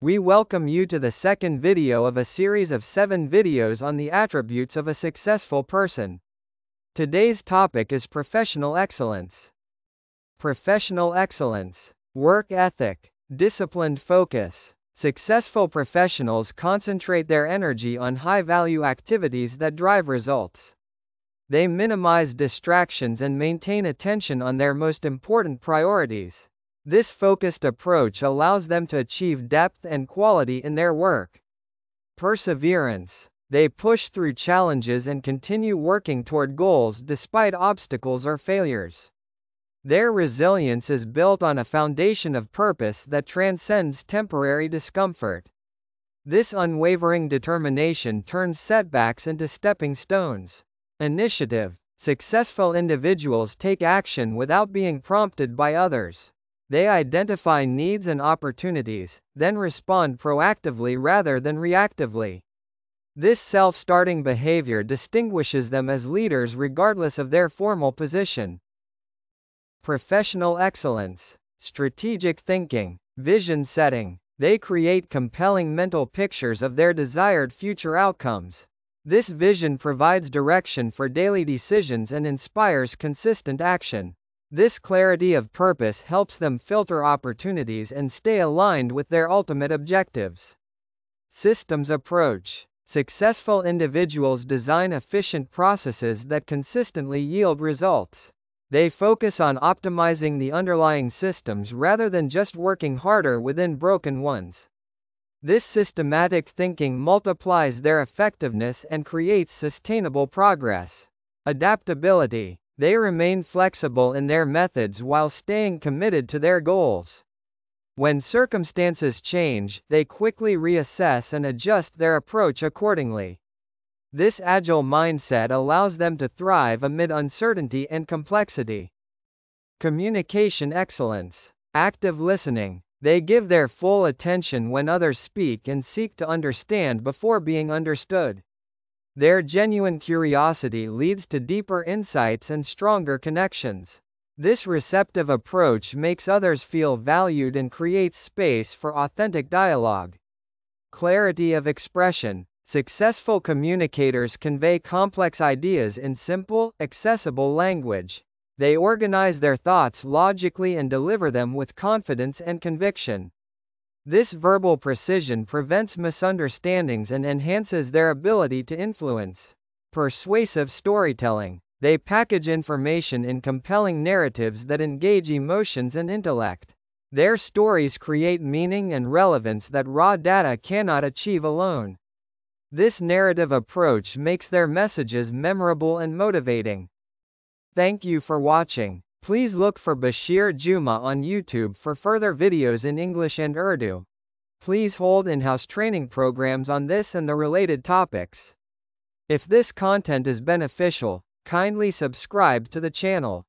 We welcome you to the second video of a series of 7 videos on the attributes of a successful person. Today's topic is professional excellence. Professional excellence. Work ethic. Disciplined focus. Successful professionals concentrate their energy on high-value activities that drive results. They minimize distractions and maintain attention on their most important priorities. This focused approach allows them to achieve depth and quality in their work. Perseverance. They push through challenges and continue working toward goals despite obstacles or failures. Their resilience is built on a foundation of purpose that transcends temporary discomfort. This unwavering determination turns setbacks into stepping stones. Initiative. Successful individuals take action without being prompted by others. They identify needs and opportunities, then respond proactively rather than reactively. This self-starting behavior distinguishes them as leaders regardless of their formal position. Professional excellence. Strategic thinking. Vision setting. They create compelling mental pictures of their desired future outcomes. This vision provides direction for daily decisions and inspires consistent action. This clarity of purpose helps them filter opportunities and stay aligned with their ultimate objectives. Systems approach. Successful individuals design efficient processes that consistently yield results. They focus on optimizing the underlying systems rather than just working harder within broken ones. This systematic thinking multiplies their effectiveness and creates sustainable progress. Adaptability. They remain flexible in their methods while staying committed to their goals. When circumstances change, they quickly reassess and adjust their approach accordingly. This agile mindset allows them to thrive amid uncertainty and complexity. Communication excellence. Active listening. They give their full attention when others speak and seek to understand before being understood. Their genuine curiosity leads to deeper insights and stronger connections. This receptive approach makes others feel valued and creates space for authentic dialogue. Clarity of expression. Successful communicators convey complex ideas in simple, accessible language. They organize their thoughts logically and deliver them with confidence and conviction. This verbal precision prevents misunderstandings and enhances their ability to influence. Persuasive storytelling. They package information in compelling narratives that engage emotions and intellect. Their stories create meaning and relevance that raw data cannot achieve alone. This narrative approach makes their messages memorable and motivating. Thank you for watching. Please look for Bashir Juma on YouTube for further videos in English and Urdu. Please hold in-house training programs on this and the related topics. If this content is beneficial, kindly subscribe to the channel.